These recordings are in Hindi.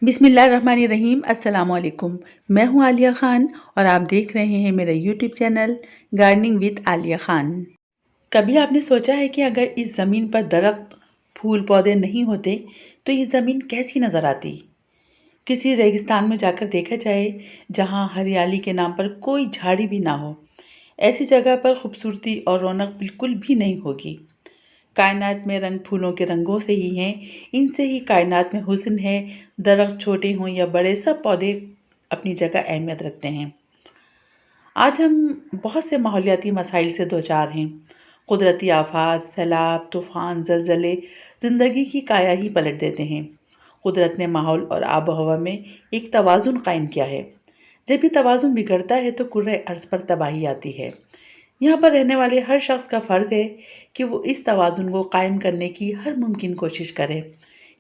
बिस्मिल्लाहिर्रहमानिर्रहीम। अस्सलाम वालेकुम। मैं हूं आलिया ख़ान और आप देख रहे हैं मेरा YouTube channel gardening with Alia Khan. कभी आपने सोचा है कि अगर इस ज़मीन पर दरख्त, फूल पौधे नहीं होते तो ये ज़मीन कैसी नज़र आती? किसी रेगिस्तान में जाकर देखा जाए जहां हरियाली के नाम पर कोई झाड़ी भी ना हो, ऐसी जगह पर खूबसूरती और रौनक बिल्कुल भी नहीं होगी। कायनात में रंग फूलों के रंगों से ही हैं, इनसे ही कायनात में हुस्न है। दरख्त छोटे हों या बड़े, सब पौधे अपनी जगह अहमियत रखते हैं। आज हम बहुत से माहौलियाती मसाइल से दो चार हैं। कुदरती आफात, सैलाब, तूफ़ान, ज़लज़ले ज़िंदगी की काया ही पलट देते हैं। कुदरत ने माहौल और आब हवा में एक तवाज़ुन कायम किया है। जब भी तवाज़ुन बिगड़ता है तो कुर्रे अर्ज़ पर तबाही आती है। यहाँ पर रहने वाले हर शख्स का फ़र्ज़ है कि वो इस तवाज़ुन को कायम करने की हर मुमकिन कोशिश करे,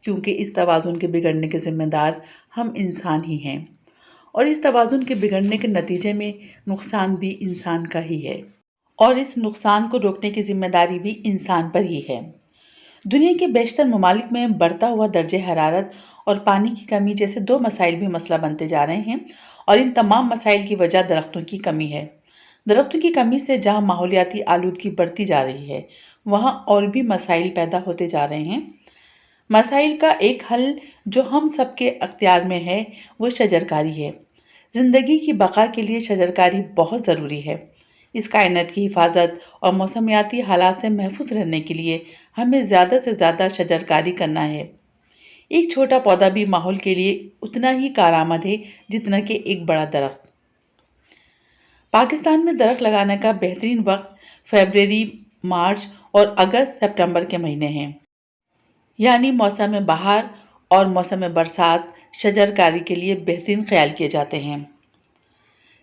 क्योंकि इस तवाज़ुन के बिगड़ने के ज़िम्मेदार हम इंसान ही हैं और इस तवाज़ुन के बिगड़ने के नतीजे में नुकसान भी इंसान का ही है और इस नुकसान को रोकने की ज़िम्मेदारी भी इंसान पर ही है। दुनिया के बेशतर ममालिक में बढ़ता हुआ दर्जे हरारत और पानी की कमी जैसे दो मसाइल भी मसला बनते जा रहे हैं और इन तमाम मसाइल की वजह दरख्तों की कमी है। दरख्तों की कमी से जहाँ माहौलियाती आलूदगी बढ़ती जा रही है, वहाँ और भी मसाइल पैदा होते जा रहे हैं। मसाइल का एक हल जो हम सबके अख्तियार में है वो शजरकारी है। ज़िंदगी की बका के लिए शजरकारी बहुत ज़रूरी है। इस कायनात की हिफाजत और मौसमियाती हालात से महफूज रहने के लिए हमें ज़्यादा से ज़्यादा शजरकारी करना है। एक छोटा पौधा भी माहौल के लिए उतना ही कारआमद है जितना कि एक बड़ा दरख्त। पाकिस्तान में दरख्त लगाने का बेहतरीन वक्त फरवरी, मार्च और अगस्त सितंबर के महीने हैं, यानी मौसम बहार और मौसम बरसात शजरकारी के लिए बेहतरीन ख्याल किए जाते हैं।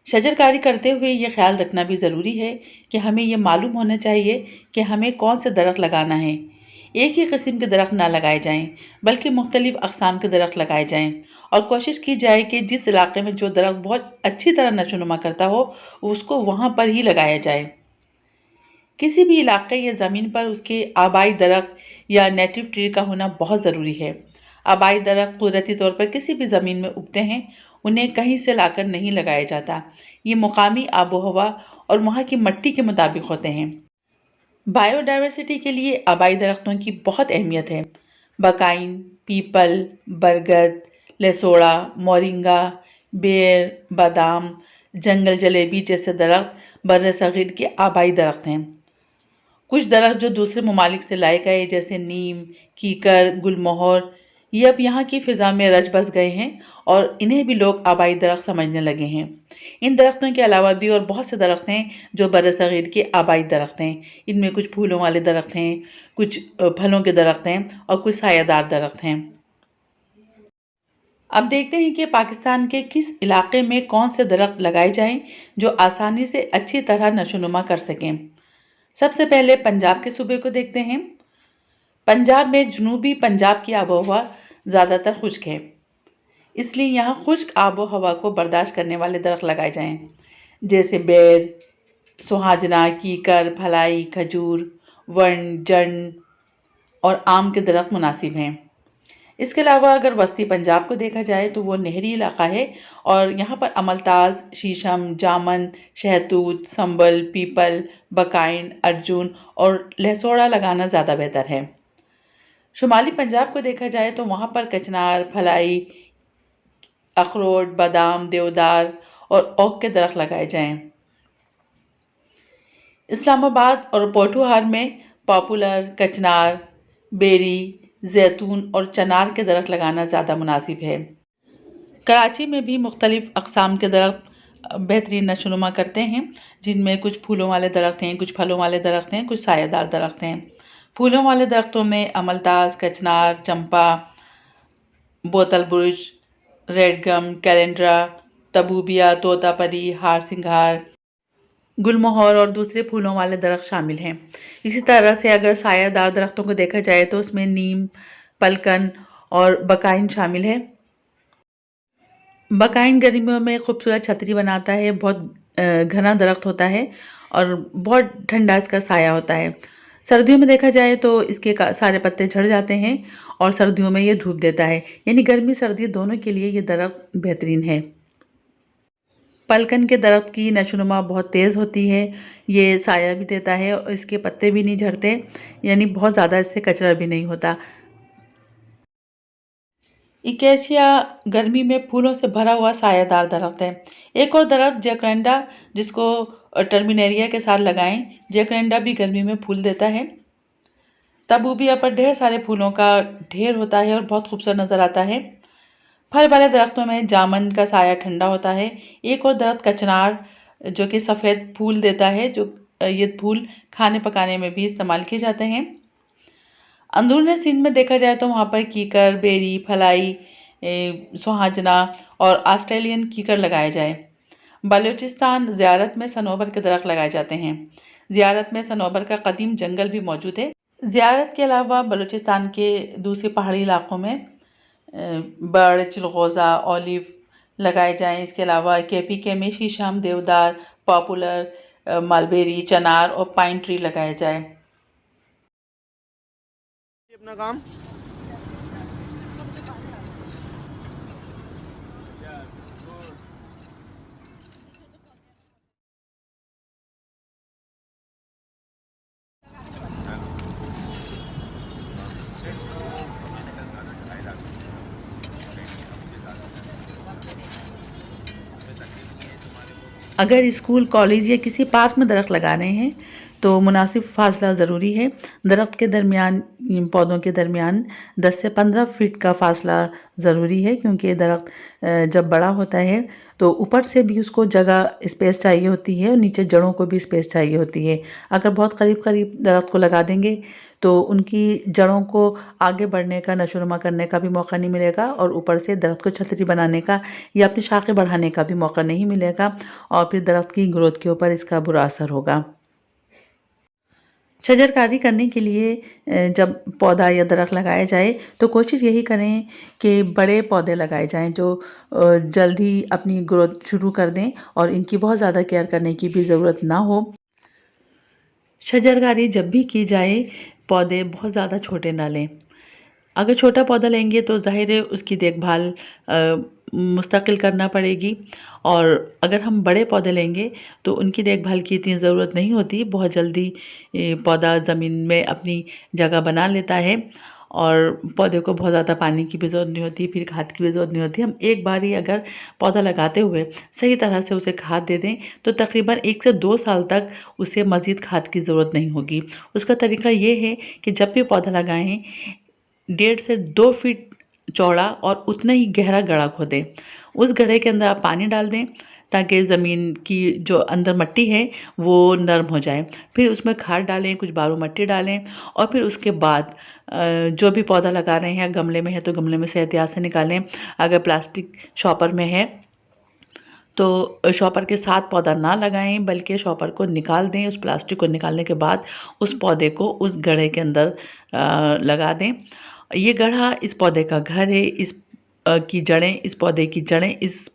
शजरकारी करते हुए ये ख्याल रखना भी ज़रूरी है कि हमें ये मालूम होना चाहिए कि हमें कौन से दरख्त लगाना है। एक ही किस्म के दरख्त ना लगाए जाएं, बल्कि मुख्तलिफ अक़साम के दरख्त लगाए जाएं और कोशिश की जाए कि जिस इलाके में जो दरख्त बहुत अच्छी तरह नशोनुमा करता हो, उसको वहाँ पर ही लगाया जाए। किसी भी इलाके या ज़मीन पर उसके आबाई दरख्त या नेटिव ट्री का होना बहुत ज़रूरी है। आबाई दरख्त कुदरती तौर पर किसी भी ज़मीन में उगते हैं, उन्हें कहीं से लाकर नहीं लगाया जाता। ये मुकामी आबो हवा और वहाँ की मिट्टी के मुताबिक होते हैं। बायोडायवर्सिटी के लिए आबाई दरख्तों की बहुत अहमियत है। बकाइन, पीपल, बरगद, लेसोड़ा, मोरिंगा, बेर, बादाम, जंगल जलेबी जैसे दरख्त बर्र-ए-सग़ीर के आबाई दरख्त हैं। कुछ दरख्त जो दूसरे ममालिक से लाए गए जैसे नीम, कीकर, गुलमोहर, ये अब यहाँ की फ़िज़ा में रच बस गए हैं और इन्हें भी लोग आबाई दरख्त समझने लगे हैं। इन दरख्तों के अलावा भी और बहुत से दरख्त हैं जो बर्र-ए-सग़ीर के आबाई दरख्त हैं। इनमें कुछ फूलों वाले दरख्त हैं, कुछ फलों के दरख्त हैं और कुछ सायादार दरख्त हैं। अब देखते हैं कि पाकिस्तान के किस इलाके में कौन से दरख्त लगाए जाएं जो आसानी से अच्छी तरह नशोनुमा कर सकें। सबसे पहले पंजाब के सूबे को देखते हैं। पंजाब में जनूबी पंजाब की आबो हवा ज़्यादातर खुश्क है, इसलिए यहाँ खुश्क आबो हवा को बर्दाश्त करने वाले दरख्त लगाए जाएं, जैसे बेर, सुहाजना, कीकर, फलाई, खजूर, वन, जन और आम के दरख्त मुनासिब हैं। इसके अलावा अगर वस्ती पंजाब को देखा जाए तो वो नहरी इलाका है और यहाँ पर अमलताज, शीशम, जामन, शहतूत, संबल, पीपल, बकाइन, अर्जुन और लहसोड़ा लगाना ज़्यादा बेहतर है। शुमाली पंजाब को देखा जाए तो वहाँ पर कचनार, फलाई, अखरोट, बादाम, देवदार और ओक के दरख्त लगाए जाएं। इस्लामाबाद और पोठोहार में पॉपुलर, कचनार, बेरी, जैतून और चनार के दरख्त लगाना ज़्यादा मुनासिब है। कराची में भी मुख्तलिफ अक़साम के दरख्त बेहतरीन नशोनुमा करते हैं, जिनमें कुछ फूलों वाले दरख्त हैं, कुछ फलों वाले दरख्त हैं, कुछ सायादार दरख्त हैं। फूलों वाले दरख्तों में अमलतास, कचनार, चंपा, बोतल बुर्ज, रेडगम, कैलेंड्रा, तबूबिया, तोतापरी, हार सिंगार, गुलमोहर और दूसरे फूलों वाले दरख्त शामिल हैं। इसी तरह से अगर सायादार दरख्तों को देखा जाए तो उसमें नीम, पलकन और बकाइन शामिल है। बकाइन गर्मियों में खूबसूरत छतरी बनाता है, बहुत घना दरख्त होता है और बहुत ठंडा इसका साया होता है। सर्दियों में देखा जाए तो इसके सारे पत्ते झड़ जाते हैं और सर्दियों में ये धूप देता है, यानी गर्मी सर्दी दोनों के लिए ये दरख्त बेहतरीन है। पलकन के दरख्त की नशोनुमा बहुत तेज़ होती है, ये साया भी देता है और इसके पत्ते भी नहीं झड़ते, यानी बहुत ज़्यादा इससे कचरा भी नहीं होता। इकेशिया गर्मी में फूलों से भरा हुआ सायादार दरख्त है। एक और दरख्त जैकरेंडा, जिसको टर्मिनेरिया के साथ लगाएं। जैकरेंडा भी गर्मी में फूल देता है। तबूबिया पर ढेर सारे फूलों का ढेर होता है और बहुत खूबसूरत नज़र आता है। फल वाले दरख्तों में जामुन का साया ठंडा होता है। एक और दरख्त कचनार, जो कि सफ़ेद फूल देता है, जो ये फूल खाने पकाने में भी इस्तेमाल किए जाते हैं। अंदरूनी सिंध में देखा जाए तो वहाँ पर कीकर, बेरी, फलाई, सुहाजना और ऑस्ट्रेलियन कीकर लगाए जाए। बलूचिस्तान ज़ियारत में सनोबर के दरख्त लगाए जाते हैं। ज़ियारत में सनोबर का कदीम जंगल भी मौजूद है। ज़ियारत के अलावा बलूचिस्तान के दूसरे पहाड़ी इलाकों में बड़, चिलगोज़ा, ओलिव लगाए जाएं। इसके अलावा केपीके में शीशम, देवदार, पॉपुलर, मलबेरी, चनार और पाइन ट्री लगाए जाए। अपना काम अगर स्कूल, कॉलेज या किसी पार्क में दरख्त लगा रहे हैं तो मुनासिब फासला ज़रूरी है। दरख्त के दरमियान, पौधों के दरमियान 10 से 15 फीट का फासला ज़रूरी है, क्योंकि दरख्त जब बड़ा होता है तो ऊपर से भी उसको जगह स्पेस चाहिए होती है और नीचे जड़ों को भी स्पेस चाहिए होती है। अगर बहुत करीब करीब दरख्त को लगा देंगे तो उनकी जड़ों को आगे बढ़ने का, नशोनुमा करने का भी मौका नहीं मिलेगा और ऊपर से दरख्त को छतरी बनाने का या अपनी शाखें बढ़ाने का भी मौका नहीं मिलेगा और फिर दरख्त की ग्रोथ के ऊपर इसका बुरा असर होगा। शजरकारी करने के लिए जब पौधा या दरख्त लगाया जाए तो कोशिश यही करें कि बड़े पौधे लगाए जाएं जो जल्द ही अपनी ग्रोथ शुरू कर दें और इनकी बहुत ज़्यादा केयर करने की भी ज़रूरत ना हो। शजरकारी जब भी की जाए, पौधे बहुत ज़्यादा छोटे ना लें। अगर छोटा पौधा लेंगे तो ज़ाहिर है उसकी देखभाल मुस्तकिल करना पड़ेगी, और अगर हम बड़े पौधे लेंगे तो उनकी देखभाल की इतनी ज़रूरत नहीं होती। बहुत जल्दी पौधा ज़मीन में अपनी जगह बना लेता है और पौधे को बहुत ज़्यादा पानी की भी ज़रूरत नहीं होती, फिर खाद की भी ज़रूरत नहीं होती। हम एक बार ही अगर पौधा लगाते हुए सही तरह से उसे खाद दे दें तो तकरीबन 1 से 2 साल तक उसे मज़ीद खाद की ज़रूरत नहीं होगी। उसका तरीका ये है कि जब भी पौधा लगाएं 1.5 से 2 फीट चौड़ा और उतना ही गहरा गड्ढा खोदें। उस गड्ढे के अंदर आप पानी डाल दें ताकि ज़मीन की जो अंदर मिट्टी है वो नरम हो जाए। फिर उसमें खाद डालें, कुछ बारू मिट्टी डालें और फिर उसके बाद जो भी पौधा लगा रहे हैं, गमले में है तो गमले में से एहतियात से निकालें। अगर प्लास्टिक शॉपर में है तो शॉपर के साथ पौधा ना लगाएं, बल्कि शॉपर को निकाल दें। उस प्लास्टिक को निकालने के बाद उस पौधे को उस गड्ढे के अंदर लगा दें। ये गड्ढा इस पौधे का घर है, इस पौधे की जड़ें इस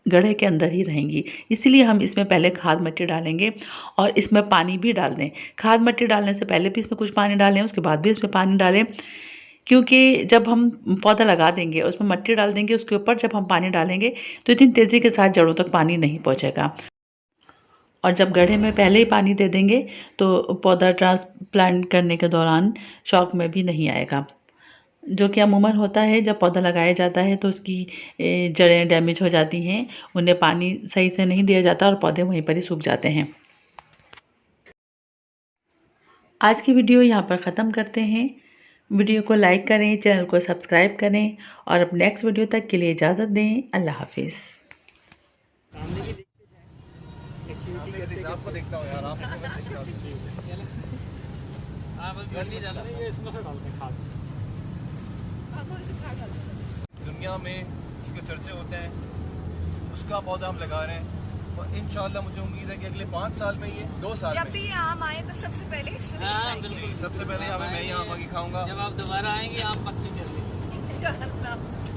गड्ढे के अंदर ही रहेंगी। इसीलिए हम इसमें पहले खाद मिट्टी डालेंगे और इसमें पानी भी डाल दें। खाद मिट्टी डालने से पहले भी इसमें कुछ पानी डालें, उसके बाद भी इसमें पानी डालें, क्योंकि जब हम पौधा लगा देंगे और उसमें मिट्टी डाल देंगे, उसके ऊपर जब हम पानी डालेंगे तो इतनी तेज़ी के साथ जड़ों तक पानी नहीं पहुँचेगा। और जब गड्ढे में पहले ही पानी दे देंगे तो पौधा ट्रांसप्लांट करने के दौरान शौक में भी नहीं आएगा, जो कि अमूमन होता है। जब पौधा लगाया जाता है तो उसकी जड़ें डैमेज हो जाती हैं, उन्हें पानी सही से नहीं दिया जाता और पौधे वहीं पर ही सूख जाते हैं। आज की वीडियो यहाँ पर ख़त्म करते हैं। वीडियो को लाइक करें, चैनल को सब्सक्राइब करें और अब नेक्स्ट वीडियो तक के लिए इजाज़त दें। अल्लाह हाफिज़। दुनिया में जिसके चर्चे होते हैं उसका पौधा हम लगा रहे हैं और इंशाल्लाह मुझे उम्मीद है कि अगले 5 साल में, ये 2 साल जब भी आम आए तो सबसे पहले सबसे पहले मैं यहाँ आम आगे खाऊंगा। जब आप दोबारा आएंगे आप पक्की कर लेंगे। इंशाल्लाह।